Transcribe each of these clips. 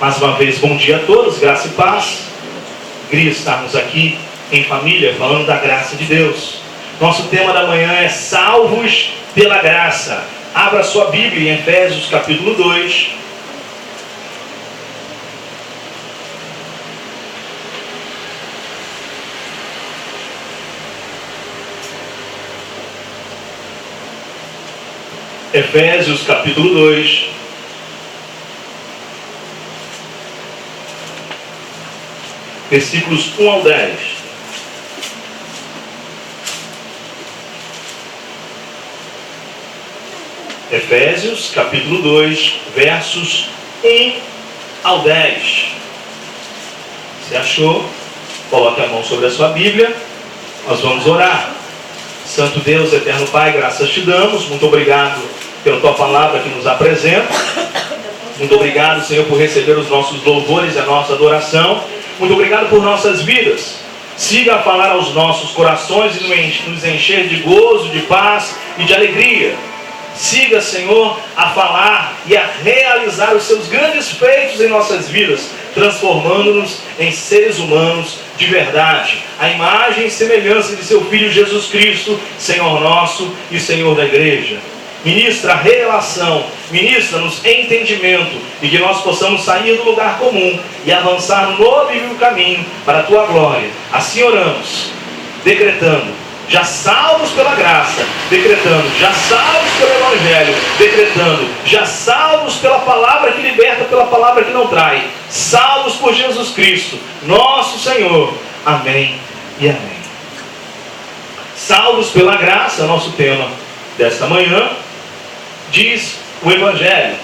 Mais uma vez, bom dia a todos, graça e paz. Queria estarmos aqui em família, falando da graça de Deus. Nosso tema da manhã é salvos pela graça. Abra sua Bíblia em Efésios capítulo 2. Efésios capítulo 2. Versículos 1 ao 10. Efésios, capítulo 2, versos 1 ao 10. Se achou, coloque a mão sobre a sua Bíblia. Nós vamos orar. Santo Deus, eterno Pai, graças te damos. Muito obrigado pela tua palavra que nos apresenta. Muito obrigado, Senhor, por receber os nossos louvores e a nossa adoração. Muito obrigado por nossas vidas. Siga a falar aos nossos corações e nos encher de gozo, de paz e de alegria. Siga, Senhor, a falar e a realizar os seus grandes feitos em nossas vidas, transformando-nos em seres humanos de verdade, a imagem e semelhança de seu Filho Jesus Cristo, Senhor nosso e Senhor da igreja. Ministra a revelação, ministra-nos entendimento e que nós possamos sair do lugar comum e avançar no novo e vivo caminho para a tua glória. Assim oramos, decretando, já salvos pela graça, decretando, já salvos pelo Evangelho, decretando, já salvos pela palavra que liberta, pela palavra que não trai, salvos por Jesus Cristo, nosso Senhor. Amém e amém. Salvos pela graça, nosso tema desta manhã. Diz o Evangelho: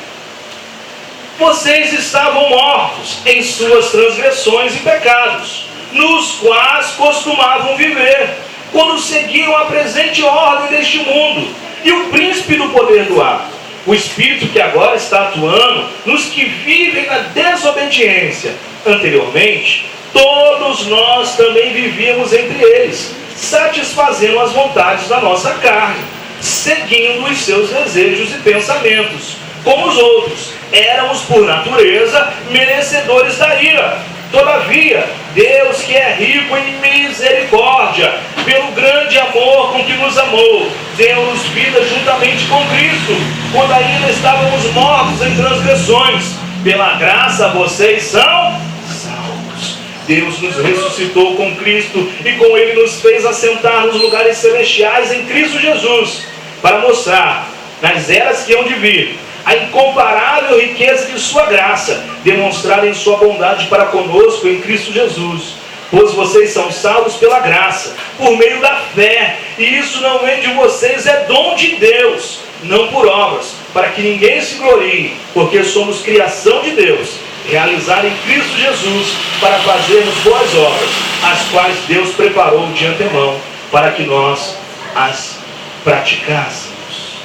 vocês estavam mortos em suas transgressões e pecados, nos quais costumavam viver, quando seguiam a presente ordem deste mundo e o príncipe do poder do ar, o espírito que agora está atuando nos que vivem na desobediência. Anteriormente, todos nós também vivíamos entre eles, satisfazendo as vontades da nossa carne, seguindo os seus desejos e pensamentos. Como os outros, éramos por natureza merecedores da ira. Todavia, Deus, que é rico em misericórdia, pelo grande amor com que nos amou, deu-nos vida juntamente com Cristo, quando ainda estávamos mortos em transgressões. Pela graça vocês são salvos. Deus nos ressuscitou com Cristo e com Ele nos fez assentar nos lugares celestiais em Cristo Jesus, para mostrar nas eras que hão de vir a incomparável riqueza de sua graça, demonstrada em sua bondade para conosco em Cristo Jesus. Pois vocês são salvos pela graça, por meio da fé, e isso não vem de vocês, é dom de Deus, não por obras, para que ninguém se glorie, porque somos criação de Deus, realizada em Cristo Jesus, para fazermos boas obras, as quais Deus preparou de antemão, para que nós as praticássemos.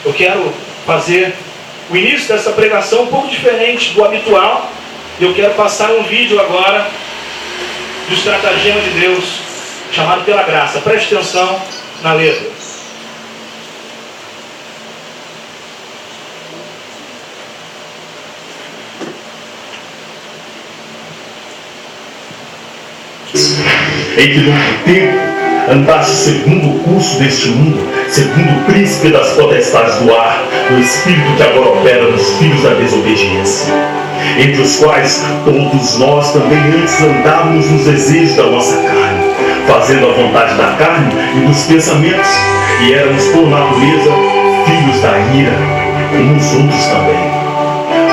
Eu quero fazer o início dessa pregação um pouco diferente do habitual. Eu quero passar um vídeo agora do estratagema de Deus, chamado pela graça. Preste atenção na letra. Em que no tempo andaste segundo o curso deste mundo, segundo o príncipe das potestades do ar, o espírito que agora opera nos filhos da desobediência, entre os quais todos nós também antes andávamos nos desejos da nossa carne, fazendo a vontade da carne e dos pensamentos, e éramos por natureza filhos da ira, como os outros também.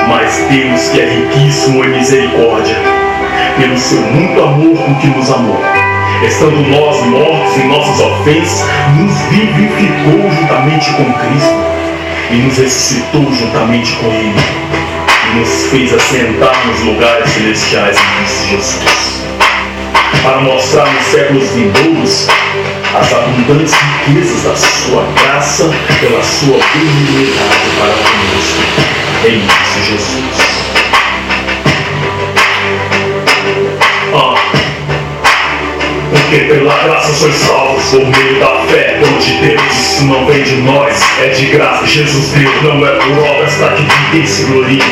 Mas Deus, que é riquíssimo em misericórdia, pelo seu muito amor com que nos amou, estando nós mortos em nossas ofensas, nos vivificou juntamente com Cristo, e nos ressuscitou juntamente com Ele, e nos fez assentar nos lugares celestiais em Cristo Jesus, para mostrar nos séculos vindouros as abundantes riquezas da sua graça, pela sua benignidade para conosco, em Cristo Jesus. Porque pela graça sois salvos por meio da fé, como de Deus. Isso não vem de nós, é de graça. Jesus deu, não é por obras para que ninguém se glorie,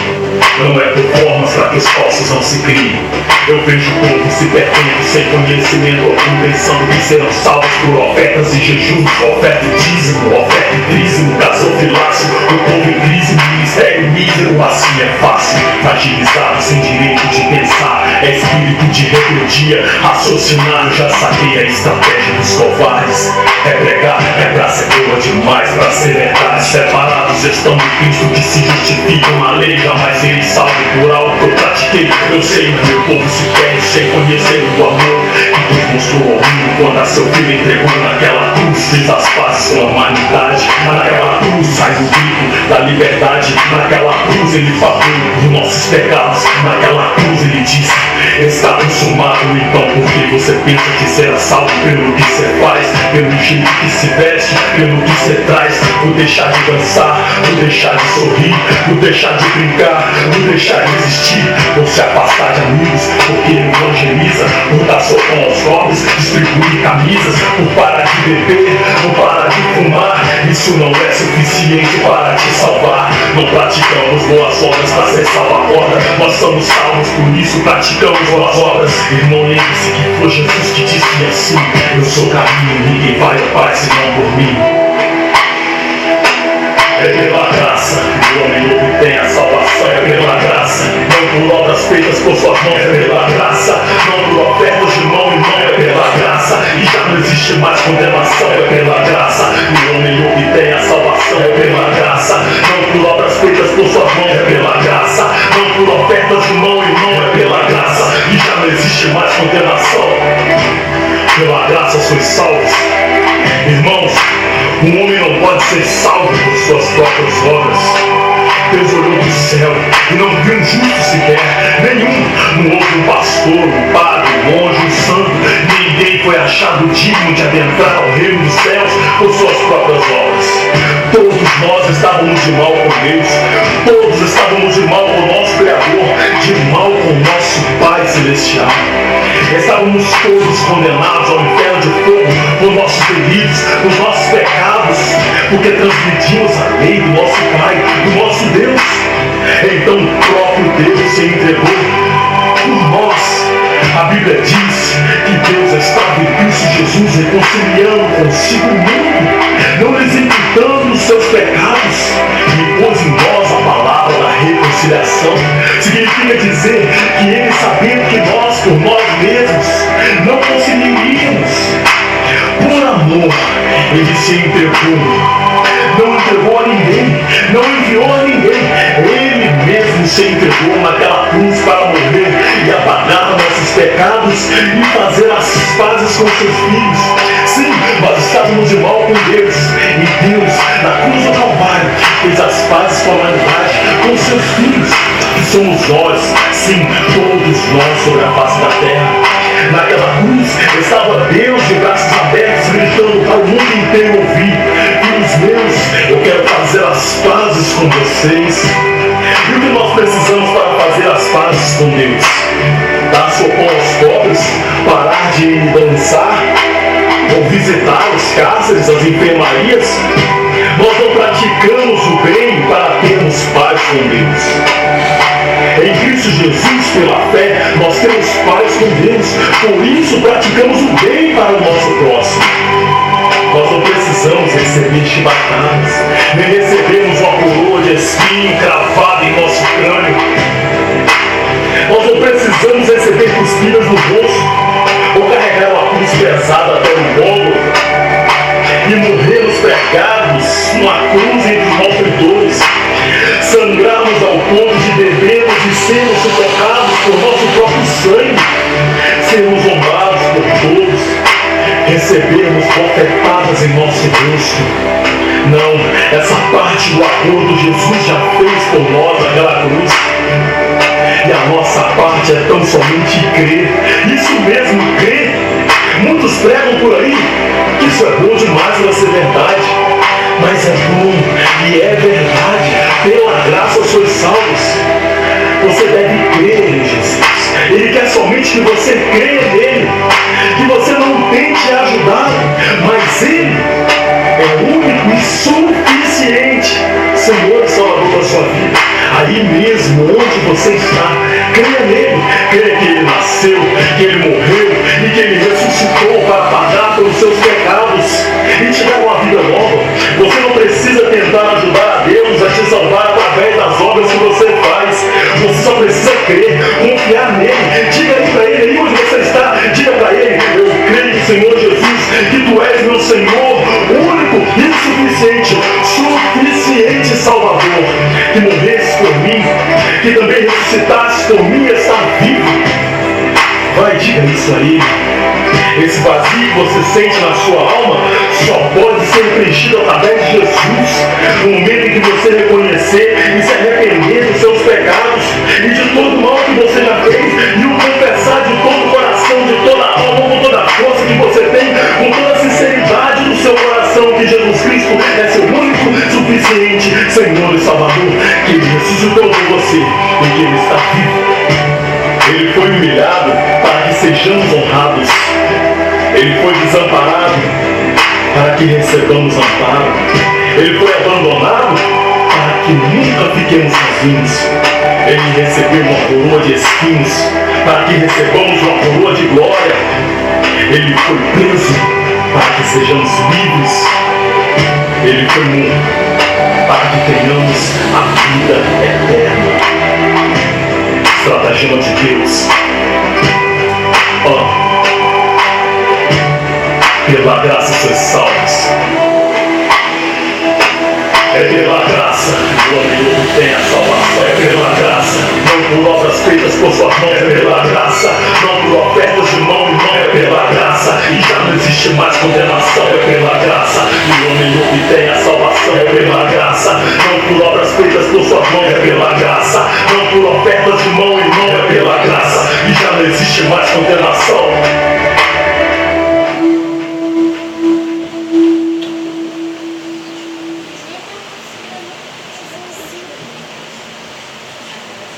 não é por formas para que pois falsos não se criem. Eu vejo o povo se perdendo sem conhecimento algum, pensando que serão salvos por ofertas e jejuns, oferta e dízimo, oferta e dízimo, gasofilácio, o povo em crise, ministério mísero, assim é fácil, fragilizado, sem direito de pensar, é espírito de rebeldia, raciocinar, já saquei a estratégia dos covardes, é pregar, é pra ser boa demais, pra ser verdade, separados estão no Cristo que se justificam na lei, jamais serei salvo por algo que eu pratiquei, eu sei que meu povo se perde sem conhecer o amor que Deus mostrou ao mundo quando a seu filho entregou naquela cruz, fez as pazes com a humanidade, naquela cruz sai o grito da liberdade, naquela cruz ele pagou por nossos pecados, naquela cruz ele disse, está consumado. Então por que você pensa que será salvo pelo que você faz, pelo jeito que se veste, pelo que você traz, por deixar de dançar, por deixar de sorrir, por deixar de brincar, por deixar de existir, por se afastar de amigos, porque evangeliza, por dar sopão aos pobres, distribuir camisas, por parar de beber, por parar de fumar, isso não é suficiente para te salvar. Não praticamos boas obras para ser salva-corda, nós somos salvos, por isso praticamos boas obras. Irmão, lembre-se que foi Jesus que disse assim, eu sou o caminho, ninguém vai ao Pai senão por mim. É pela graça que o homem obtém a salvação, é pela graça, não por obras feitas por suas mãos, é pela graça, não por ofertas de mão em mão, é pela graça, e já não existe mais condenação, é pela graça, o homem obtém a salvação, é pela graça, não por obras feitas por suas mãos, é pela graça, não por ofertas de mão em mão, é pela graça, e já não existe mais condenação, pela graça sois salvos. Irmãos, um homem não pode ser salvo por suas próprias obras. Deus olhou do céu e não viu um justo sequer, nenhum. Não houve um pastor, um padre, um monge, um santo. Ninguém foi achado digno de adentrar ao reino dos céus por suas próprias obras. Todos nós estávamos de mal com Deus, todos estávamos de mal com o nosso Criador, de mal com o nosso Pai Celestial. Estávamos todos condenados ao inferno de fogo por nossos delitos, por nossos pecados, porque transgredimos a lei do nosso Pai, do nosso Deus. Então o próprio Deus se entregou por nós. A Bíblia diz que Deus estava em Cristo Jesus reconciliando consigo o mundo, não lhes imputando os seus pecados, e pôs em nós a palavra da reconciliação. Significa dizer que Ele, sabendo que nós, por nós mesmos, não conseguiríamos, por amor, Ele se entregou. Não entregou a ninguém, não enviou a ninguém, Ele mesmo se entregou naquela cruz para morrer e apagar nossos pecados e fazer as pazes com seus filhos. Sim, nós estávamos de mal com Deus, e Deus, na cruz do Calvário, fez as pazes com a humanidade, com seus filhos, que somos nós, sim, todos nós sobre a face da terra. Naquela cruz estava Deus de braços abertos, gritando para o mundo inteiro ouvir: filhos meus, eu quero fazer as pazes com vocês. E o que nós precisamos para fazer as pazes com Deus? Dar sopão aos pobres, parar de dançar, ou visitar os cárceres, as enfermarias. Nós não praticamos o bem para termos paz com Deus. Em Cristo Jesus, pela fé, nós temos paz com Deus. Por isso praticamos o bem para o nosso próximo. Nós não precisamos receber chibatadas, nem recebemos uma coroa de espinho cravada em nosso crânio. Nós não precisamos receber cuspidas no rosto, ou carregar uma cruz pesada até o ombro, e morrermos pregados numa cruz entre os malfeitores, sangrarmos ao ponto de bebermos e sermos sufocados por nosso próprio sangue, sermos zombados por todos, recebermos bofetadas em nosso rosto. Não, essa parte do acordo Jesus já fez por nós naquela cruz. E a nossa parte é tão somente crer. Isso mesmo, crer. Muitos pregam por aí que isso é bom demais para ser verdade. Mas é bom e é verdade. Pela graça sois salvos. Você deve crer em Jesus. Ele quer somente que você creia nele, que você não tente ajudar, mas Ele é o único e suficiente Senhor e Salvador da sua vida. Aí mesmo onde você está, creia também ressuscitaste por mim, está vivo. Vai, diga isso a Ele. Esse vazio que você sente na sua alma só pode ser preenchido através de Jesus. No momento em que você reconhecer e se arrepender dos seus pecados e de todo o mal que você já fez, e o confessar de todo o coração, de toda a alma, com toda a força que você tem, com toda a sinceridade do seu coração, que Jesus Cristo é seu único, suficiente Senhor e Salvador, que Ele ressuscitou por você e que Ele está vivo. Ele foi humilhado para que sejamos honrados. Ele foi desamparado para que recebamos amparo. Ele foi abandonado para que nunca fiquemos sozinhos. Ele recebeu uma coroa de espinhos para que recebamos uma coroa de glória. Ele foi preso para que sejamos livres. Ele foi morto para que tenhamos a vida eterna. Estratagema de Deus. Pela graça sois salvos. É pela graça que o homem tem a salvação. É pela graça, não por obras feitas por suas mãos. É pela graça, não por ofertas de mão em mão. É pela graça, e já não existe mais condenação. É pela graça que o homem obtém a salvação. É pela graça, não por obras feitas por suas mãos. É pela graça, não por ofertas de mão em mão. É pela graça, e já não existe mais condenação.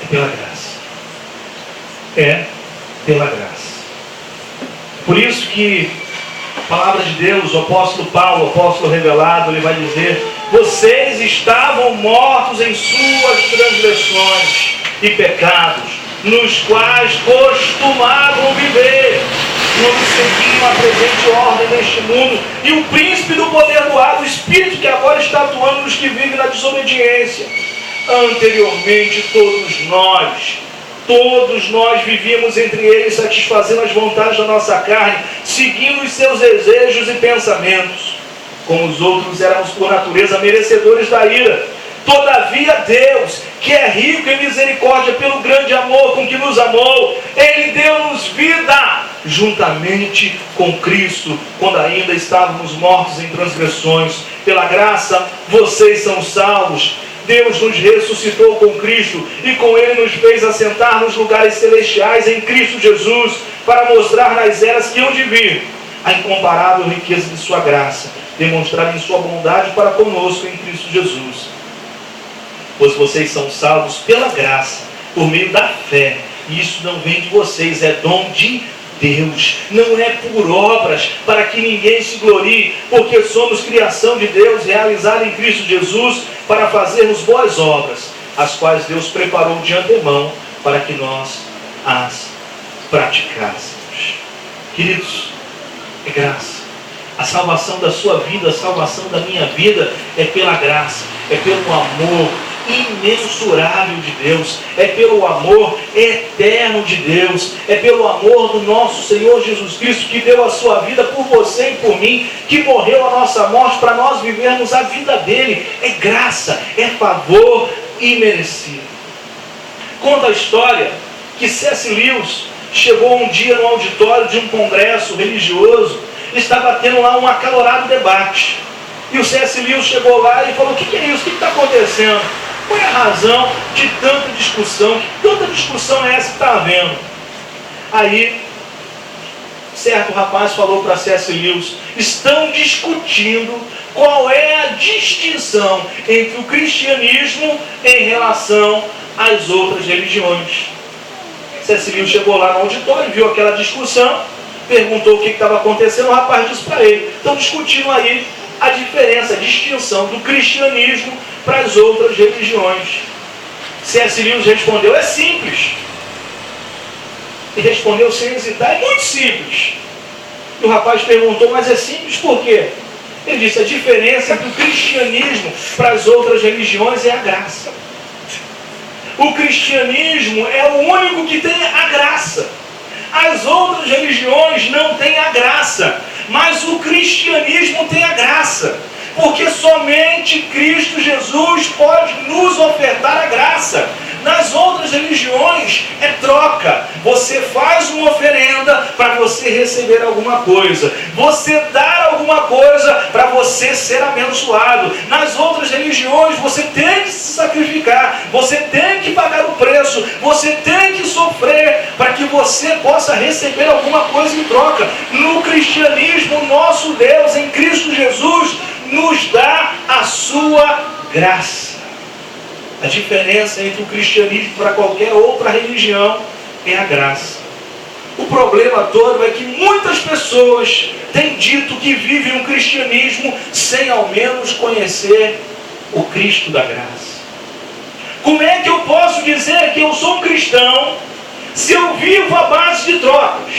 Pela graça. É pela graça. Por isso que a palavra de Deus, o apóstolo Paulo, o apóstolo revelado, ele vai dizer: vocês estavam mortos em suas transgressões e pecados, nos quais costumavam viver, quando seguiam a presente ordem deste mundo e o príncipe do poder do ar, o espírito que agora está atuando nos que vivem na desobediência. Anteriormente todos nós vivíamos entre eles, satisfazendo as vontades da nossa carne, seguindo os seus desejos e pensamentos. Como os outros, éramos por natureza merecedores da ira. Todavia Deus, que é rico em misericórdia pelo grande amor com que nos amou, Ele deu-nos vida juntamente com Cristo, quando ainda estávamos mortos em transgressões. Pela graça vocês são salvos. Deus nos ressuscitou com Cristo e com Ele nos fez assentar nos lugares celestiais em Cristo Jesus, para mostrar nas eras que hão de vir a incomparável riqueza de sua graça, demonstrada em sua bondade para conosco em Cristo Jesus. Pois vocês são salvos pela graça, por meio da fé, e isso não vem de vocês, é dom de Deus, não é por obras, para que ninguém se glorie, porque somos criação de Deus, realizada em Cristo Jesus, para fazermos boas obras, as quais Deus preparou de antemão, para que nós as praticássemos. Queridos, é graça. A salvação da sua vida, a salvação da minha vida, é pela graça, é pelo amor imensurável de Deus, é pelo amor eterno de Deus, é pelo amor do nosso Senhor Jesus Cristo, que deu a sua vida por você e por mim, que morreu a nossa morte para nós vivermos a vida dele. É graça, é favor imerecido. Conta a história que C.S. Lewis chegou um dia no auditório de um congresso religioso, estava tendo lá um acalorado debate, e o C.S. Lewis chegou lá e falou: o que é isso? O que está acontecendo? Qual é a razão de tanta discussão? Que tanta discussão é essa que está havendo? Aí, certo rapaz falou para C.S. Lewis: estão discutindo qual é a distinção entre o cristianismo em relação às outras religiões. C.S. Lewis chegou lá no auditório, viu aquela discussão, perguntou o que estava acontecendo. O rapaz disse para ele: estão discutindo aí a diferença, a distinção do cristianismo para as outras religiões. C.S. Lewis respondeu: é simples. E respondeu sem hesitar: é muito simples. E o rapaz perguntou: mas é simples por quê? Ele disse: a diferença entre o cristianismo para as outras religiões é a graça. O cristianismo é o único que tem a graça. As outras religiões não têm a graça, mas o cristianismo tem a graça, porque somente Cristo Jesus pode nos ofertar a graça. Nas outras religiões é troca. Você faz uma oferenda para você receber alguma coisa. Você dar alguma coisa para você ser abençoado. Nas outras religiões você tem que se sacrificar. Você tem que pagar o preço. Você tem que sofrer para que você possa receber alguma coisa em troca. No cristianismo, nosso Deus em Cristo Jesus nos dá a sua graça. A diferença entre o cristianismo para qualquer outra religião é a graça. O problema todo é que muitas pessoas têm dito que vivem um cristianismo sem ao menos conhecer o Cristo da graça. Como é que eu posso dizer que eu sou um cristão se eu vivo à base de trocas?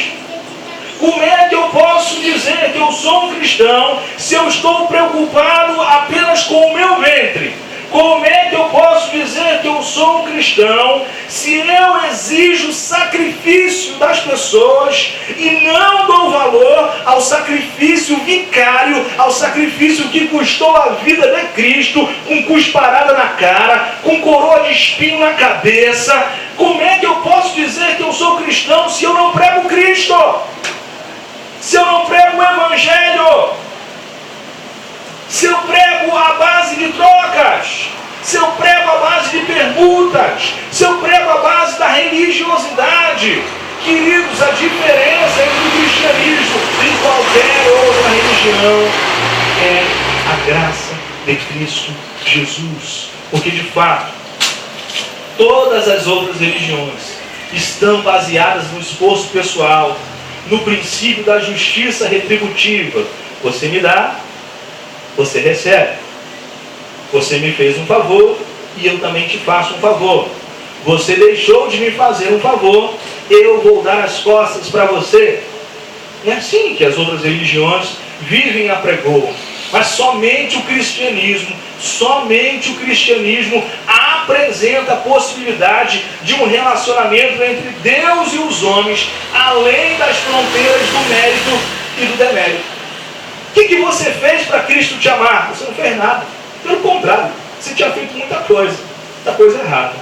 Como é que eu posso dizer que eu sou um cristão se eu estou preocupado apenas com o meu ventre? Como é que eu posso dizer que eu sou um cristão se eu exijo sacrifício das pessoas e não dou valor ao sacrifício vicário, ao sacrifício que custou a vida de Cristo, com cusparada na cara, com coroa de espinho na cabeça? Como é que eu posso dizer que eu sou cristão se eu não prego Cristo? Se eu não prego o Evangelho? Se eu prego a base de trocas, se eu prego a base de permutas, se eu prego a base da religiosidade, queridos, a diferença entre o cristianismo e qualquer outra religião é a graça de Cristo Jesus. Porque de fato, todas as outras religiões estão baseadas no esforço pessoal, no princípio da justiça retributiva. Você me dá, você recebe. Você me fez um favor e eu também te faço um favor. Você deixou de me fazer um favor, eu vou dar as costas para você. É assim que as outras religiões vivem e apregoam. Mas somente o cristianismo apresenta a possibilidade de um relacionamento entre Deus e os homens, além das fronteiras do mérito e do demérito. O que você fez para Cristo te amar? Você não fez nada. Pelo contrário, você tinha feito muita coisa errada.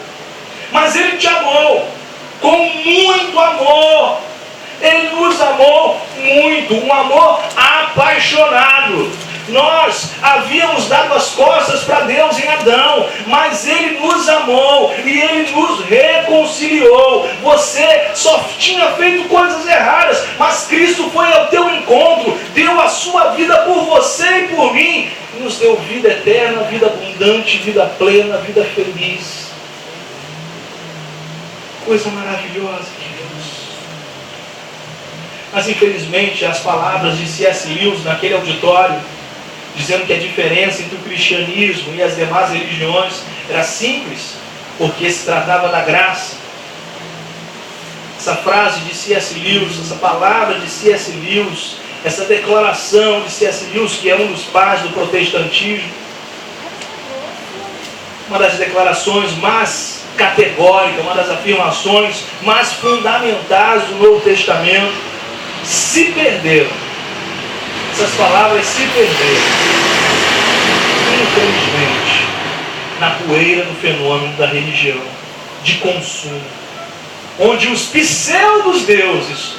Mas Ele te amou com muito amor. Ele nos amou muito, um amor apaixonado. Nós havíamos dado as costas para Deus em Adão, mas Ele nos amou e Ele nos reconciliou. Você só tinha feito coisas erradas, mas Cristo foi ao teu encontro, deu a sua vida por você e por mim, e nos deu vida eterna, vida abundante, vida plena, vida feliz. Coisa maravilhosa, queridos. Mas infelizmente as palavras de C.S. Lewis naquele auditório, dizendo que a diferença entre o cristianismo e as demais religiões era simples, porque se tratava da graça. Essa frase de C.S. Lewis, essa palavra de C.S. Lewis, essa declaração de C.S. Lewis, que é um dos pais do protestantismo, uma das declarações mais categóricas, uma das afirmações mais fundamentais do Novo Testamento, se perderam. Essas palavras se perderam, infelizmente, na poeira do fenômeno da religião de consumo, onde os pseudos deuses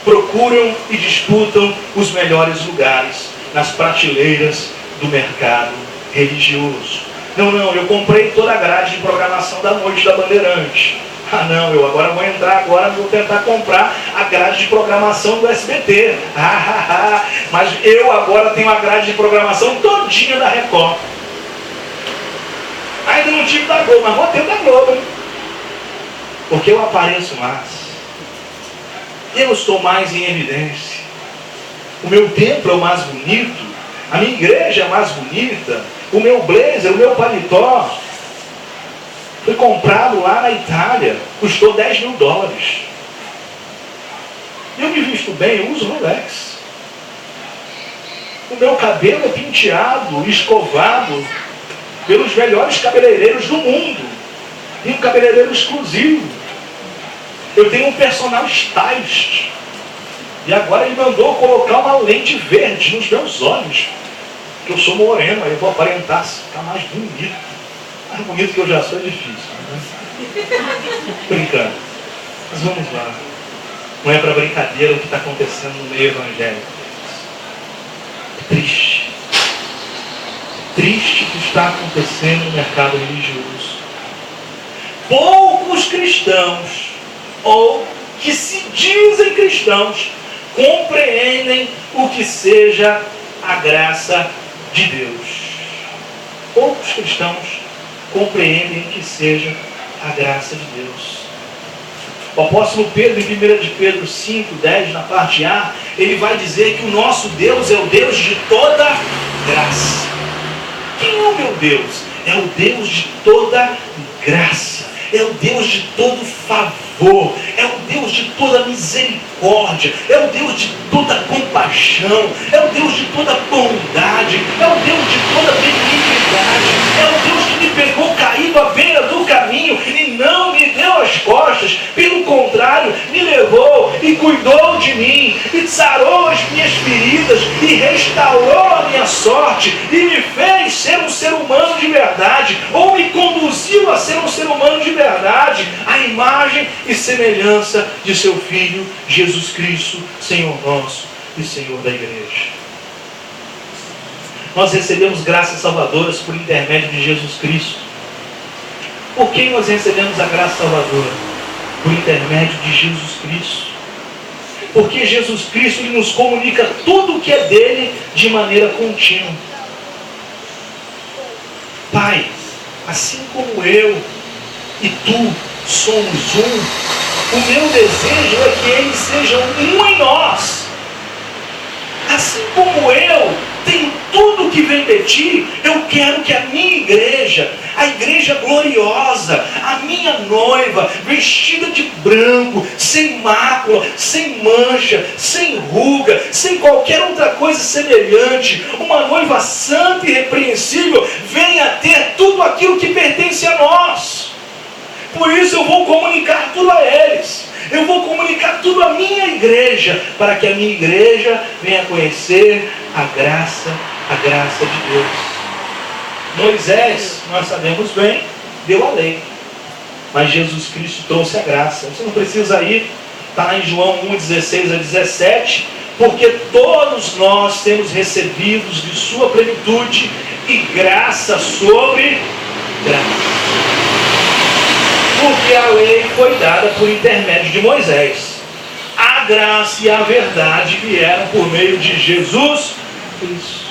procuram e disputam os melhores lugares nas prateleiras do mercado religioso. Não, eu comprei toda a grade de programação da Noite da Bandeirante. Eu agora vou tentar comprar a grade de programação do SBT. Mas eu agora tenho a grade de programação todinha da Record. Ainda não tive da Globo, mas vou ter da Globo. Porque eu apareço mais. Eu estou mais em evidência. O meu templo é o mais bonito. A minha igreja é mais bonita. O meu blazer, o meu paletó foi comprado lá na Itália, custou $10.000. Eu me visto bem, eu uso Rolex. O meu cabelo é penteado, escovado pelos melhores cabeleireiros do mundo. E um cabeleireiro exclusivo. Eu tenho um personal stylist. E agora ele mandou colocar uma lente verde nos meus olhos. Porque eu sou moreno, aí eu vou aparentar ficar mais bonito. Mais bonito que eu já sou é difícil, né? Brincando. Mas vamos lá. Não é para brincadeira o que está acontecendo no meio evangélico. É triste. Triste o que está acontecendo no mercado religioso. Poucos cristãos, ou que se dizem cristãos, compreendem o que seja a graça de Deus. Poucos cristãos compreendem o que seja a graça de Deus. O apóstolo Pedro, em 1 de Pedro 5, 10, na parte A, ele vai dizer que o nosso Deus é o Deus de toda graça. Quem é o meu Deus? É o Deus de toda graça. É o Deus de todo favor. É o Deus de toda misericórdia. É o Deus de toda compaixão. É o Deus de toda bondade. É o Deus de toda benignidade. É o Deus que me pegou caído à beira do caminho e não me deu as costas. Pelo contrário, me levou e cuidou de mim. E sarou as minhas feridas. E restaurou a minha sorte. E me fez ser um ser humano de verdade. Ou me conduziu a ser um ser humano de verdade. A imagem e semelhança de seu Filho, Jesus Cristo, Senhor nosso e Senhor da igreja. Nós recebemos graças salvadoras por intermédio de Jesus Cristo. Por quem nós recebemos a graça salvadora? Por intermédio de Jesus Cristo. Porque Jesus Cristo ele nos comunica tudo o que é dele de maneira contínua. Pai, assim como eu e tu somos um, o meu desejo é que eles sejam um em nós. Assim como eu tenho tudo que vem de ti, eu quero que a minha igreja, a igreja gloriosa, a minha noiva, vestida de branco, sem mácula, sem mancha, sem ruga, sem qualquer outra coisa semelhante, uma noiva santa e irrepreensível, venha ter tudo aquilo que pertence a nós. Por isso eu vou comunicar tudo a eles. Eu vou comunicar tudo à minha igreja, para que a minha igreja venha conhecer a graça de Deus. Moisés, nós sabemos bem, deu a lei. Mas Jesus Cristo trouxe a graça. Você não precisa ir, está lá em João 1, 16 a 17, porque todos nós temos recebidos de sua plenitude e graça sobre graça. Porque a lei foi dada por intermédio de Moisés. A graça e a verdade vieram por meio de Jesus Cristo.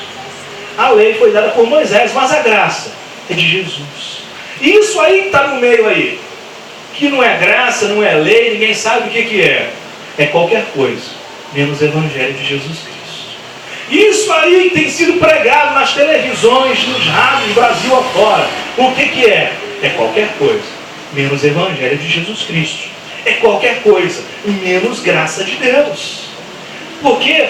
A lei foi dada por Moisés, mas a graça é de Jesus. E isso aí está no meio aí. Que não é graça, não é lei, ninguém sabe o que é. É qualquer coisa, menos o Evangelho de Jesus Cristo. Isso aí tem sido pregado nas televisões, nos rádios, Brasil afora. O que é? É qualquer coisa, menos o Evangelho de Jesus Cristo. É qualquer coisa, menos graça de Deus. Porque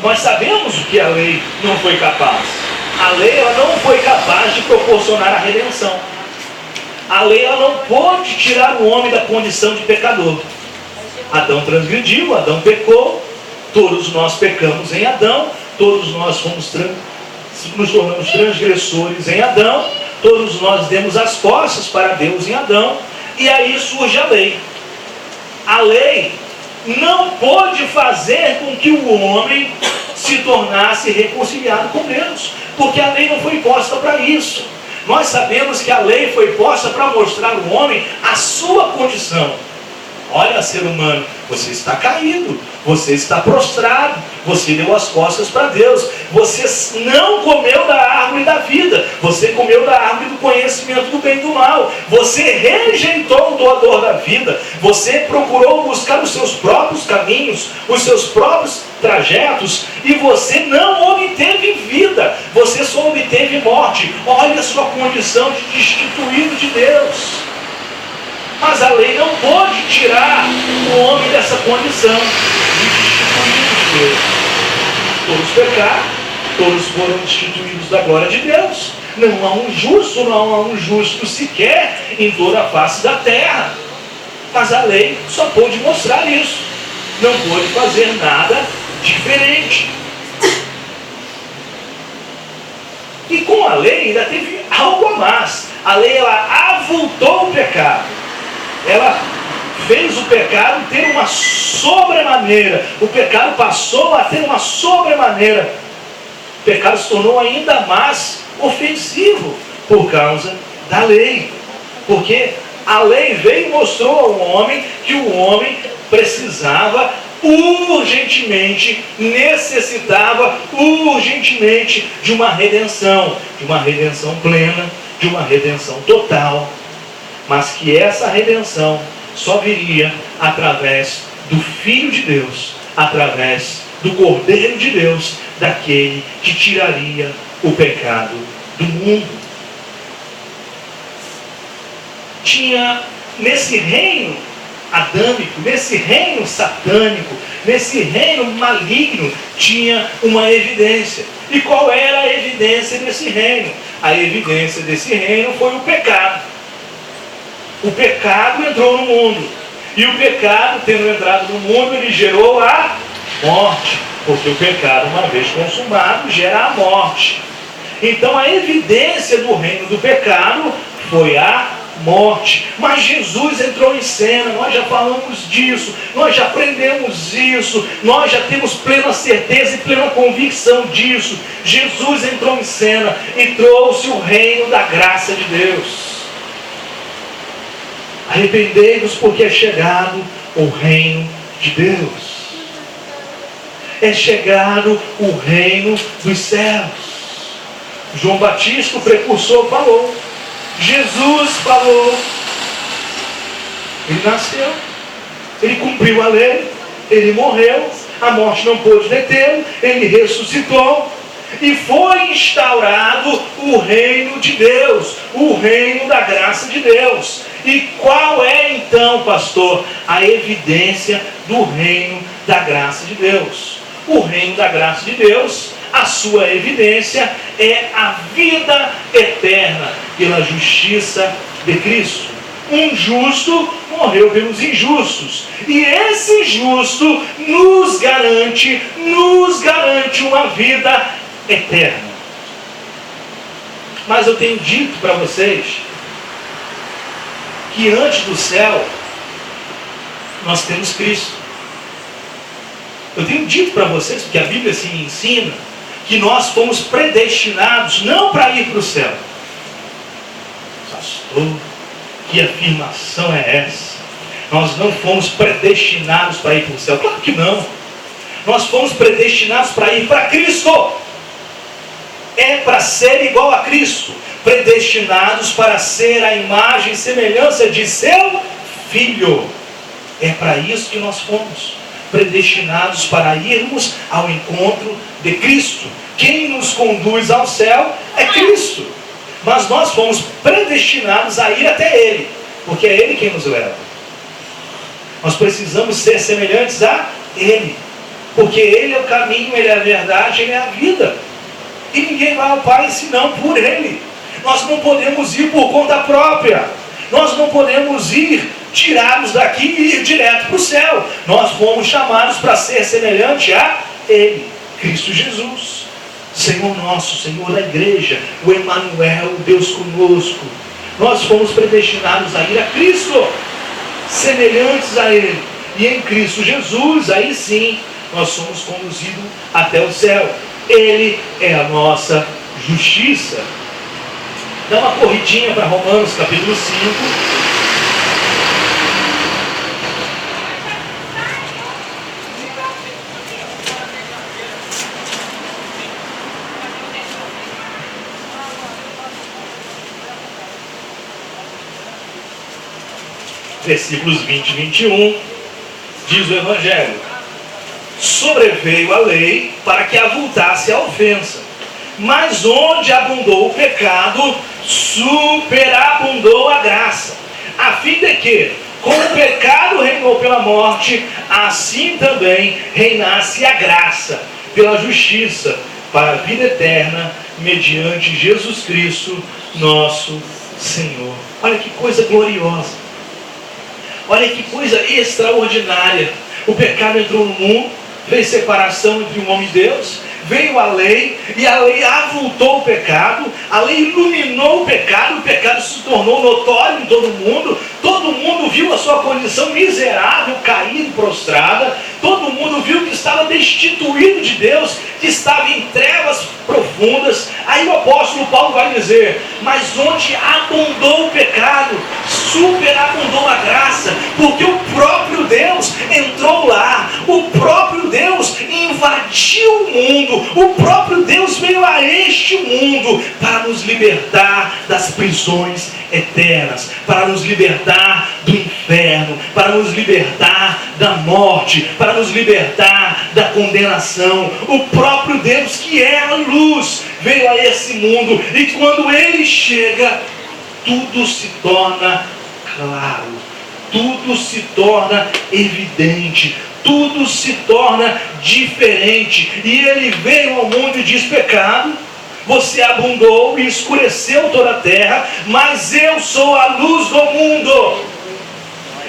nós sabemos o que a lei não foi capaz. A lei ela não foi capaz de proporcionar a redenção. A lei ela não pôde tirar o homem da condição de pecador. Adão transgrediu, Adão pecou, todos nós pecamos em Adão, todos nós nos tornamos transgressores em Adão, todos nós demos as costas para Deus em Adão, e aí surge a lei. A lei não pôde fazer com que o homem se tornasse reconciliado com Deus, porque a lei não foi posta para isso. Nós sabemos que a lei foi posta para mostrar ao homem a sua condição. Olha, ser humano, você está caído, você está prostrado, você deu as costas para Deus, você não comeu da árvore da vida, você comeu da árvore do conhecimento do bem e do mal, você rejeitou o doador da vida, você procurou buscar os seus próprios caminhos, os seus próprios trajetos, e você não obteve vida, você só obteve morte. Olha a sua condição de destituído de Deus. Mas a lei não pôde tirar o homem dessa condição de destituído de Deus. Todos pecaram, todos foram destituídos da glória de Deus. Não há um justo, não há um justo sequer em toda a face da terra. Mas a lei só pôde mostrar isso. Não pôde fazer nada diferente. E com a lei ainda teve algo a mais. A lei, ela avultou o pecado. Ela fez o pecado ter uma sobremaneira. O pecado passou a ter uma sobremaneira. O pecado se tornou ainda mais ofensivo por causa da lei. Porque a lei veio e mostrou ao homem que o homem precisava urgentemente, necessitava urgentemente de uma redenção plena, de uma redenção total, mas que essa redenção só viria através do Filho de Deus, através do Cordeiro de Deus, daquele que tiraria o pecado do mundo. Tinha nesse reino adâmico, nesse reino satânico, nesse reino maligno, tinha uma evidência. E qual era a evidência desse reino? A evidência desse reino foi o pecado. O pecado entrou no mundo. E o pecado, tendo entrado no mundo, ele gerou a morte. Porque o pecado, uma vez consumado, gera a morte. Então a evidência do reino do pecado foi a morte. Mas Jesus entrou em cena. Nós já falamos disso, nós já aprendemos isso, nós já temos plena certeza e plena convicção disso. Jesus entrou em cena e trouxe o reino da graça de Deus. Arrependei-vos, porque é chegado o reino de Deus. É chegado o reino dos céus. João Batista, o precursor, falou. Jesus falou. Ele nasceu, ele cumpriu a lei, ele morreu, a morte não pôde detê-lo, ele ressuscitou e foi instaurado o reino de Deus, o reino da graça de Deus. E qual é então, pastor, a evidência do reino da graça de Deus? O reino da graça de Deus, a sua evidência é a vida eterna pela justiça de Cristo. Um justo morreu pelos injustos, e esse justo nos garante uma vida eterna. Mas eu tenho dito para vocês que antes do céu nós temos Cristo. Eu tenho dito para vocês, porque a Bíblia assim ensina, que nós fomos predestinados não para ir para o céu. Pastor, que afirmação é essa? Nós não fomos predestinados para ir para o céu. Claro que não. Nós fomos predestinados para ir para Cristo. É para ser igual a Cristo. Predestinados para ser a imagem e semelhança de seu Filho. É para isso que nós fomos predestinados, para irmos ao encontro de Cristo. Quem nos conduz ao céu é Cristo. Mas nós fomos predestinados a ir até Ele, porque é Ele quem nos leva. Nós precisamos ser semelhantes a Ele, porque Ele é o caminho, Ele é a verdade, Ele é a vida. E ninguém vai ao Pai senão por Ele. Nós não podemos ir por conta própria. Nós não podemos ir tirados daqui e ir direto para o céu. Nós fomos chamados para ser semelhante a Ele, Cristo Jesus, Senhor nosso, Senhor da igreja, o Emanuel, o Deus conosco. Nós fomos predestinados a ir a Cristo, semelhantes a Ele. E em Cristo Jesus, aí sim, nós somos conduzidos até o céu. Ele é a nossa justiça. Dá uma corridinha para Romanos capítulo 5. Versículos 20 e 21, diz o Evangelho: sobreveio a lei para que avultasse a ofensa, mas onde abundou o pecado, superabundou a graça, a fim de que, como o pecado reinou pela morte, assim também reinasse a graça pela justiça, para a vida eterna, mediante Jesus Cristo, nosso Senhor. Olha que coisa gloriosa. Olha que coisa extraordinária. O pecado entrou no mundo, fez separação entre o homem e Deus, veio a lei, e a lei avultou o pecado, a lei iluminou o pecado se tornou notório em todo mundo viu a sua condição miserável, caída e prostrada, todo mundo viu que estava destituído de Deus, que estava em trevas profundas. Aí o apóstolo Paulo vai dizer: mas onde abundou o pecado, superabundou a graça, porque o próprio Deus entrou lá, o próprio Deus invadiu o mundo, o próprio Deus veio a este mundo para nos libertar das prisões eternas, para nos libertar do inferno, para nos libertar da morte, para nos libertar da condenação. O próprio Deus, que é a luz, veio a esse mundo, e quando Ele chega, tudo se torna claro, tudo se torna evidente, tudo se torna diferente. E Ele veio ao mundo e diz: pecado, você abundou e escureceu toda a terra, mas eu sou a luz do mundo.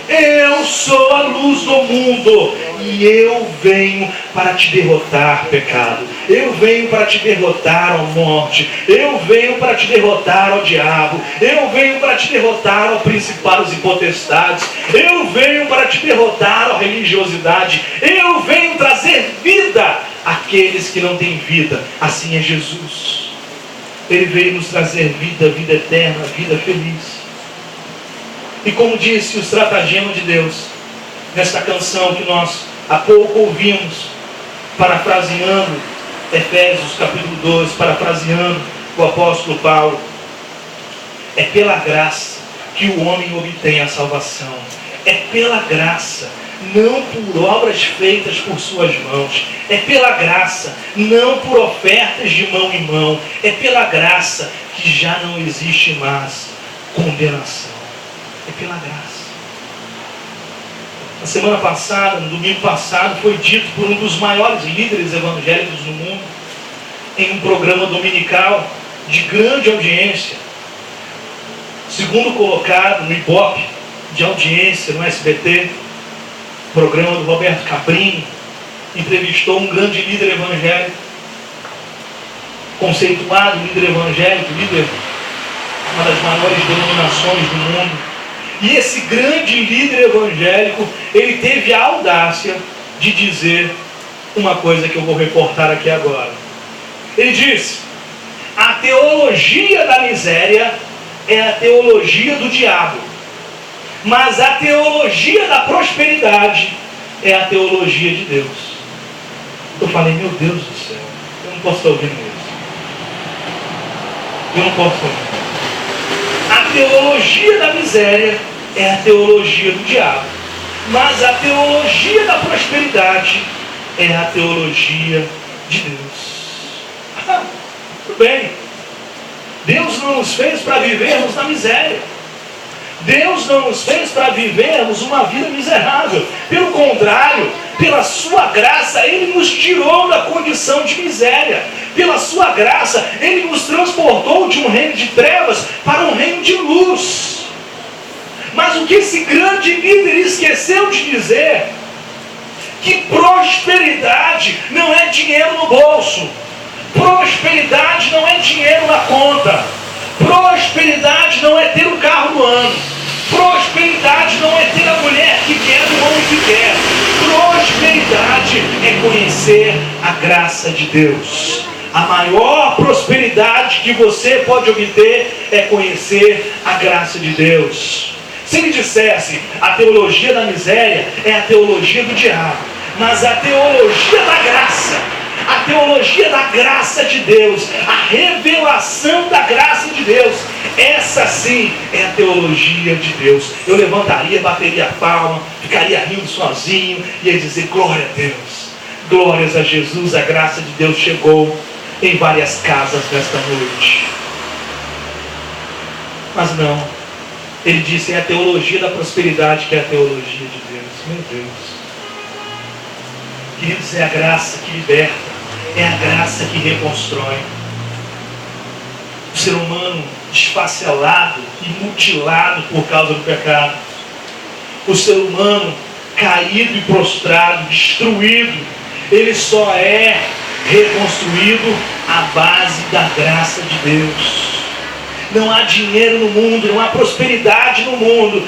Eu sou a luz do mundo, e eu venho para te derrotar, pecado. Eu venho para te derrotar, ó morte. Eu venho para te derrotar, ó diabo. Eu venho para te derrotar, ó principados e potestades. Eu venho para te derrotar, ó religiosidade. Eu venho trazer vida àqueles que não têm vida. Assim é Jesus. Ele veio nos trazer vida, vida eterna, vida feliz. E como disse o estratagema de Deus, nesta canção que nós há pouco ouvimos, parafraseando Efésios capítulo 12, parafraseando o apóstolo Paulo: é pela graça que o homem obtém a salvação. É pela graça, não por obras feitas por suas mãos. É pela graça, não por ofertas de mão em mão. É pela graça que já não existe mais condenação. É pela graça. Na semana passada, no domingo passado, foi dito por um dos maiores líderes evangélicos do mundo, em um programa dominical de grande audiência, segundo colocado no Ibope de audiência no SBT, programa do Roberto Cabrini, entrevistou um grande líder evangélico, conceituado líder evangélico, líder de uma das maiores denominações do mundo. E esse grande líder evangélico, ele teve a audácia de dizer uma coisa que eu vou reportar aqui agora. Ele disse: a teologia da miséria é a teologia do diabo, mas a teologia da prosperidade é a teologia de Deus. Eu falei: meu Deus do céu, eu não posso estar ouvindo isso. Eu não posso ouvir. A teologia da miséria é a teologia do diabo, mas a teologia da prosperidade é a teologia de Deus. Tudo bem. Deus não nos fez para vivermos na miséria. Deus não nos fez para vivermos uma vida miserável. Pelo contrário, pela sua graça, Ele nos tirou da condição de miséria. Pela sua graça, Ele nos transportou de um reino de trevas para um reino de luz. Mas o que esse grande líder esqueceu de dizer, que prosperidade não é dinheiro no bolso. Prosperidade não é dinheiro na conta. Prosperidade não é ter o carro do ano. Prosperidade não é ter a mulher que quer do homem que quer. Prosperidade é conhecer a graça de Deus. A maior prosperidade que você pode obter é conhecer a graça de Deus. Se ele dissesse: a teologia da miséria é a teologia do diabo, mas a teologia da graça, a teologia da graça de Deus, a revelação da graça de Deus, essa sim é a teologia de Deus, eu levantaria, bateria a palma, ficaria rindo sozinho e ia dizer: glória a Deus, glórias a Jesus. A graça de Deus chegou em várias casas nesta noite. Mas não, ele disse: é a teologia da prosperidade que é a teologia de Deus. Meu Deus, queridos, é a graça que liberta, é a graça que reconstrói. O ser humano desfacelado e mutilado por causa do pecado, o ser humano caído e prostrado, destruído, ele só é reconstruído à base da graça de Deus. Não há dinheiro no mundo, não há prosperidade no mundo,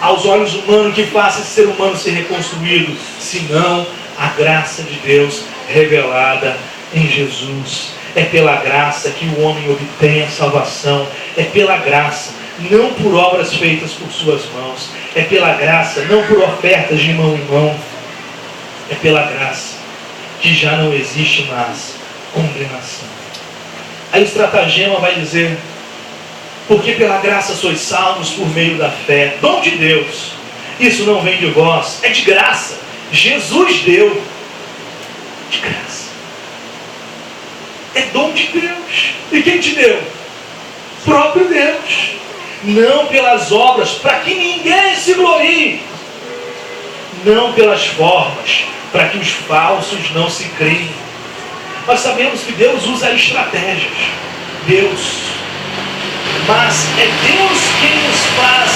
aos olhos humanos, que faça esse ser humano ser reconstruído, senão a graça de Deus revelada em Jesus. É pela graça que o homem obtém a salvação. É pela graça, não por obras feitas por suas mãos. É pela graça, não por ofertas de mão em mão. É pela graça que já não existe mais condenação. Aí o estratagema vai dizer: porque pela graça sois salvos por meio da fé, dom de Deus. Isso não vem de vós, é de graça. Jesus deu de graça. É dom de Deus. E quem te deu? Próprio Deus. Não pelas obras, para que ninguém se glorie. Não pelas formas, para que os falsos não se criem. Nós sabemos que Deus usa estratégias. Mas é Deus quem nos faz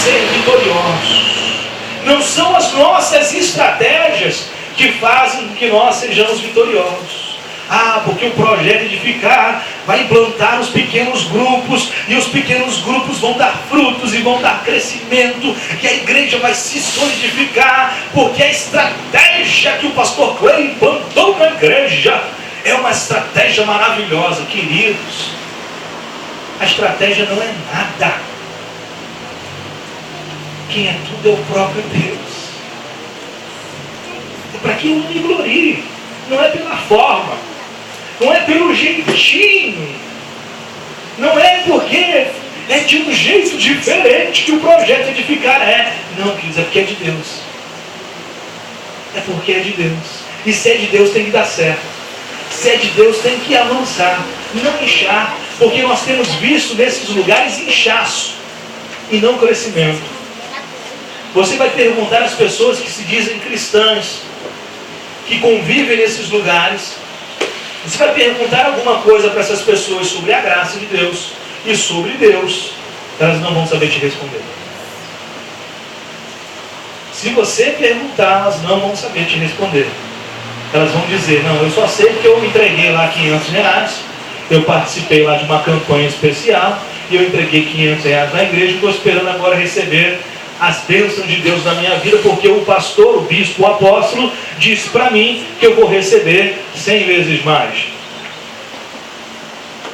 ser vitoriosos. Não são as nossas estratégias que fazem com que nós sejamos vitoriosos. Porque o projeto Edificar vai implantar os pequenos grupos, e os pequenos grupos vão dar frutos e vão dar crescimento, e a igreja vai se solidificar, porque a estratégia que o pastor Clay implantou na igreja é uma estratégia maravilhosa. Queridos, a estratégia não é nada. Quem é tudo é o próprio Deus. É para que eu me glorie. Não é pela forma. Não é pelo jeitinho. Não é porque é de um jeito diferente que o projeto Edificar é. Não, queridos, é porque é de Deus. É porque é de Deus. E se é de Deus, tem que dar certo. Se é de Deus, tem que avançar. Não inchar. Porque nós temos visto nesses lugares inchaço e não crescimento. Você vai perguntar às pessoas que se dizem cristãs, que convivem nesses lugares, você vai perguntar alguma coisa para essas pessoas sobre a graça de Deus e sobre Deus, elas não vão saber te responder. Se você perguntar, elas não vão saber te responder. Elas vão dizer: não, eu só sei porque eu entreguei lá R$500, eu participei lá de uma campanha especial, e eu entreguei R$500 na igreja, e estou esperando agora receber as bênçãos de Deus na minha vida, porque o pastor, o bispo, o apóstolo disse para mim que eu vou receber 100 vezes mais.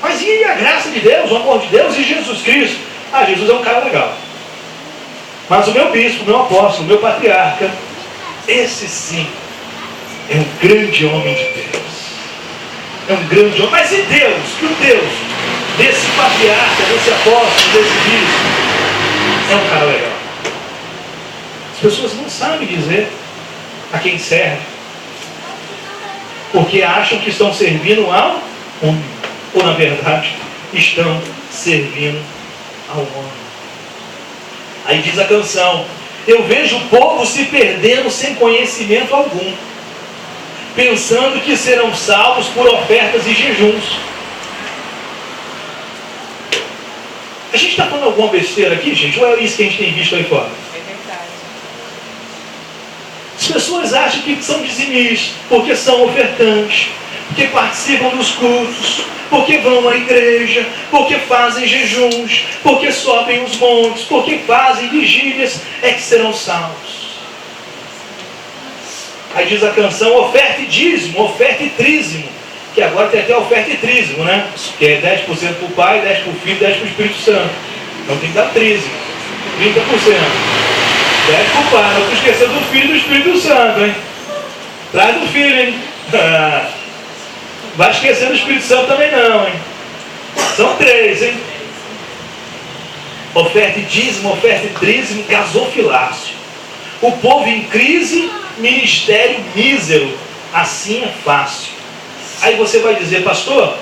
Mas e a graça de Deus, o amor de Deus e Jesus Cristo? Jesus é um cara legal. Mas o meu bispo, o meu apóstolo, o meu patriarca, esse sim é um grande homem de Deus. É um grande homem. Mas e Deus? Que o Deus desse patriarca, desse apóstolo, desse bispo é um cara legal? As pessoas não sabem dizer a quem serve, porque acham que estão servindo ao homem, ou na verdade estão servindo ao homem. Aí diz a canção: eu vejo o povo se perdendo sem conhecimento algum, pensando que serão salvos por ofertas e jejuns. A gente está falando alguma besteira aqui, gente? Ou é isso que a gente tem visto aí fora? As pessoas acham que são dizimistas, porque são ofertantes, porque participam dos cultos, porque vão à igreja, porque fazem jejuns, porque sobem os montes, porque fazem vigílias, é que serão salvos. Aí diz a canção: oferta e dízimo, oferta e trízimo, que agora tem até oferta e trízimo, né? Que é 10% para o Pai, 10% para o Filho, 10% para o Espírito Santo. Então tem que dar trízimo, 30%. 10 para o Pai, não estou esquecendo do Filho e do Espírito Santo, hein? Traz do Filho, hein? Vai esquecer do Espírito Santo também não, hein? São 3, hein? Oferta e dízimo, oferta e trízimo, gasofilácio. O povo em crise, ministério mísero. Assim é fácil. Aí você vai dizer: pastor,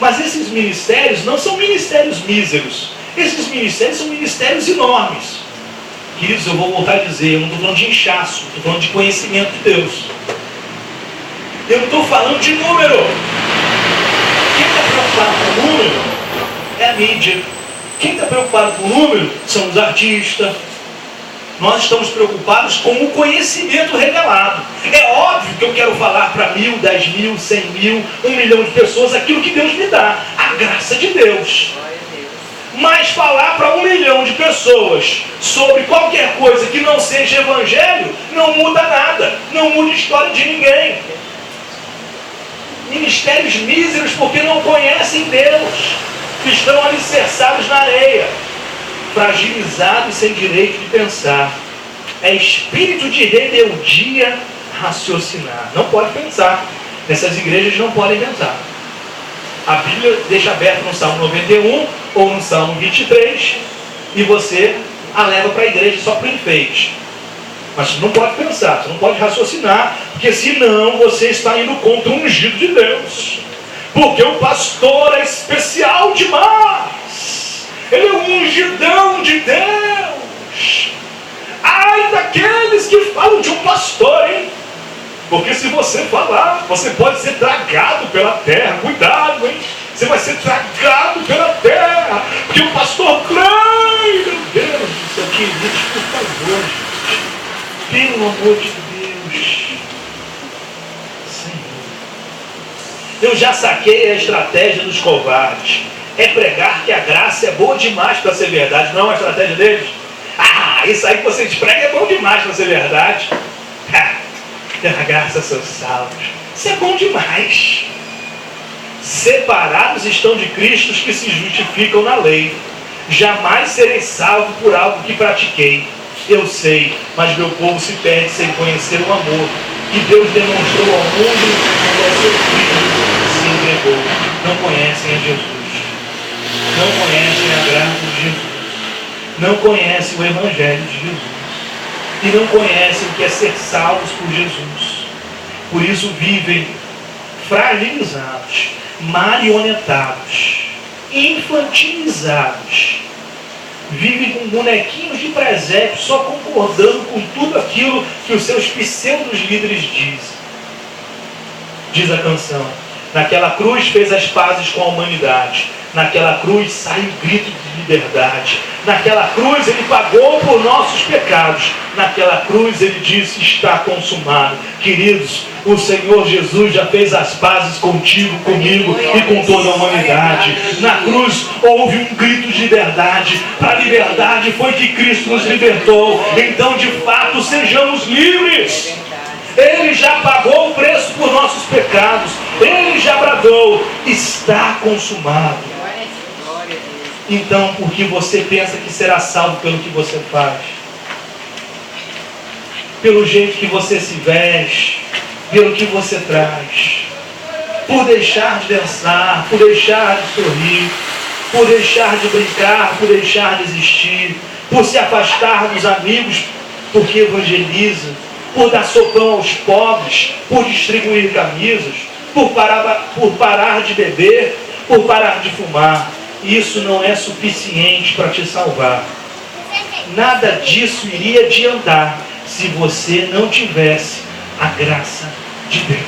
mas esses ministérios não são ministérios míseros. Esses ministérios são ministérios enormes. Queridos, eu vou voltar a dizer, eu não estou falando de inchaço, estou falando de conhecimento de Deus. Eu não estou falando de número. Quem está preocupado com o número é a mídia. Quem está preocupado com o número são os artistas. Nós estamos preocupados com o conhecimento revelado. É óbvio que eu quero falar para 1.000, 10.000, 100.000, 1 milhão de pessoas aquilo que Deus me dá, a graça de Deus. Mas falar para 1 milhão de pessoas sobre qualquer coisa que não seja evangelho, não muda nada, não muda a história de ninguém. Ministérios míseros porque não conhecem Deus, estão alicerçados na areia, fragilizados sem direito de pensar. É espírito de rebeldia raciocinar. Não pode pensar. Nessas igrejas não podem pensar. A Bíblia deixa aberto no Salmo 91 ou no Salmo 23 e você a leva para a igreja só para enfeite. Mas você não pode pensar, você não pode raciocinar, porque senão você está indo contra o ungido de Deus. Porque o pastor é especial demais. Ele é um ungidão de Deus. Ai daqueles que falam de um pastor, hein? Porque se você falar, você pode ser tragado pela terra. Cuidado, hein? Você vai ser tragado pela terra. Porque o pastor ai, meu Deus do céu, queridos, por favor, gente. Pelo amor de Deus. Senhor. Eu já saquei a estratégia dos covardes. É pregar que a graça é boa demais para ser verdade. Não é uma estratégia deles? Ah, isso aí que vocês pregam é bom demais para ser verdade. Pela graça são salvos. Isso é bom demais. Separados estão de Cristo os que se justificam na lei. Jamais serei salvo por algo que pratiquei. Eu sei, mas meu povo se perde sem conhecer o amor que Deus demonstrou ao mundo quando é seu Filho se entregou. Não conhecem a Jesus. Não conhecem a graça de Jesus. Não conhecem o Evangelho de Jesus. E não conhecem o que é ser salvos por Jesus. Por isso vivem fragilizados, marionetados, infantilizados. Vivem com bonequinhos de presépio, só concordando com tudo aquilo que os seus pseudos líderes dizem. Diz a canção: naquela cruz fez as pazes com a humanidade. Naquela cruz sai o grito de liberdade. Naquela cruz ele pagou por nossos pecados. Naquela cruz ele disse: está consumado. Queridos, o Senhor Jesus já fez as pazes contigo, comigo e com toda a humanidade. Na cruz houve um grito de liberdade. Para a liberdade foi que Cristo nos libertou. Então de fato sejamos livres. Ele já pagou o preço por nossos pecados. Ele já bradou: está consumado. Então, por que você pensa que será salvo pelo que você faz? Pelo jeito que você se veste, pelo que você traz, por deixar de dançar, por deixar de sorrir, por deixar de brincar, por deixar de existir, por se afastar dos amigos, porque evangeliza, por dar sopão aos pobres, por distribuir camisas, por parar de beber, por parar de fumar. Isso não é suficiente para te salvar. Nada disso iria adiantar se você não tivesse a graça de Deus.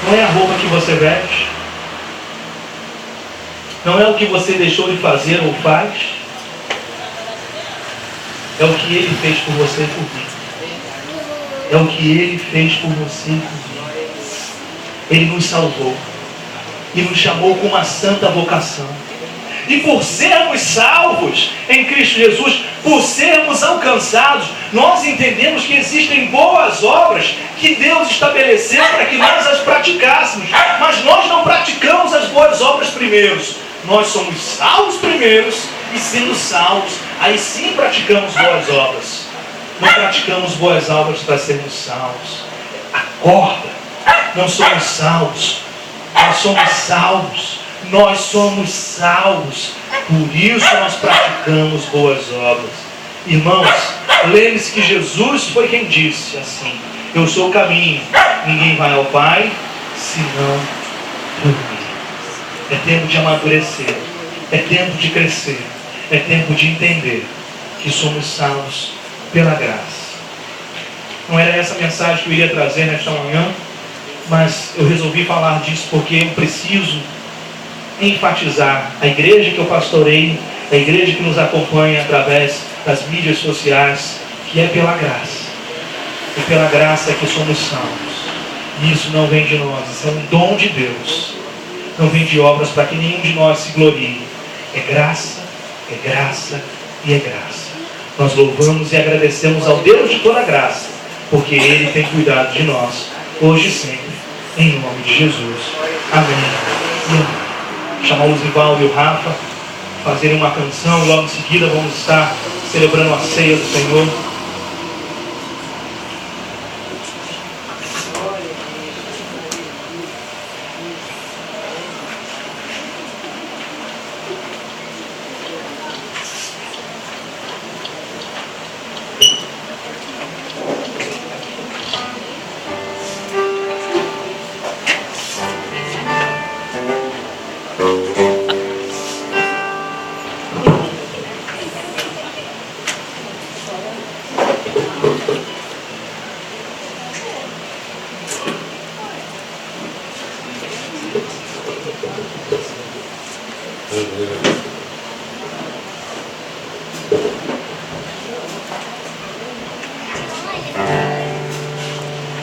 Não é a roupa que você veste, não é o que você deixou de fazer ou faz, é o que Ele fez por você e por mim. É o que Ele fez por você e por mim. Ele nos salvou e nos chamou com uma santa vocação. E por sermos salvos em Cristo Jesus, por sermos alcançados, nós entendemos que existem boas obras que Deus estabeleceu para que nós as praticássemos. Mas nós não praticamos as boas obras primeiros. Nós somos salvos primeiros e, sendo salvos, aí sim praticamos boas obras. Não praticamos boas obras para sermos salvos. Acorda! Não somos salvos. Nós somos salvos. Nós somos salvos. Por isso nós praticamos boas obras. Irmãos, lembre-se que Jesus foi quem disse assim: eu sou o caminho, ninguém vai ao Pai senão por mim. É tempo de amadurecer, é tempo de crescer, é tempo de entender que somos salvos pela graça. Não era essa a mensagem que eu iria trazer nesta manhã, mas eu resolvi falar disso porque eu preciso enfatizar a igreja que eu pastorei, a igreja que nos acompanha através das mídias sociais, que é pela graça. E pela graça é que somos salvos. E isso não vem de nós, isso é um dom de Deus. Não vem de obras para que nenhum de nós se glorie. É graça e é graça. Nós louvamos e agradecemos ao Deus de toda graça, porque Ele tem cuidado de nós, hoje e sempre, em nome de Jesus. Amém e amém. Chamar o Zivaldo e o Rafa, fazerem uma canção, e logo em seguida vamos estar celebrando a ceia do Senhor.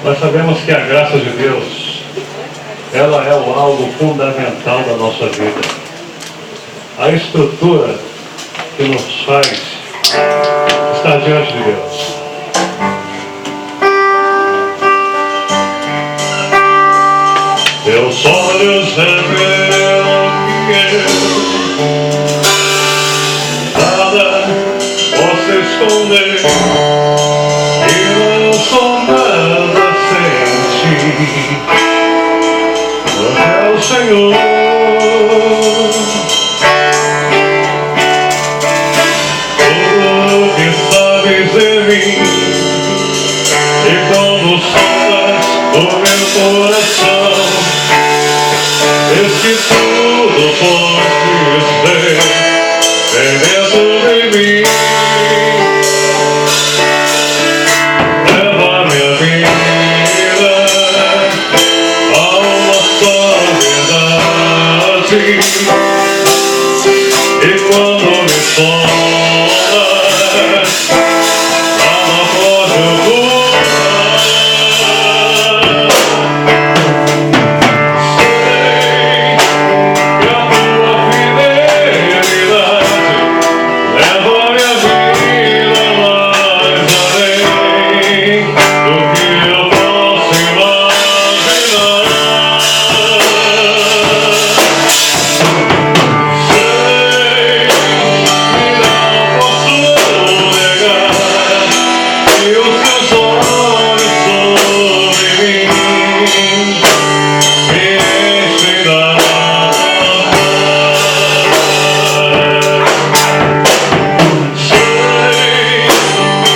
Nós sabemos que a graça de Deus, ela é o algo fundamental da nossa vida. A estrutura que nos faz estar diante de Deus. Teus olhos revelam que nada posso esconder e não sou nada sem ti. É o Senhor. Tudo que sabes de mim, e quando sondas o meu coração, vês que tudo podes ver, vem dentro de mim. Leva minha vida a uma só verdade, e quando me sondas, nada pode ocultar. Sei que a tua fidelidade leva minha vida mais além do que eu posso imaginar. Sei que não posso negar que os teus olhos sobre mim me enchem da paz. Sei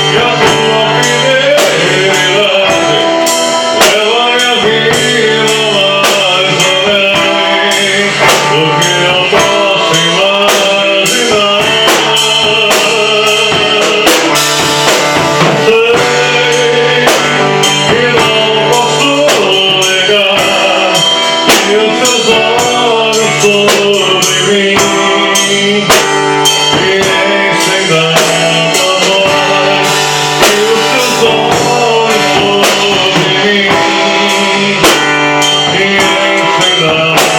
que a tua fidelidade leva minha vida mais além do que eu posso imaginar. Sei que não posso negar que os teus olhos sobre mim me enchem da paz, que os teus olhos sobre mim me enchem da paz.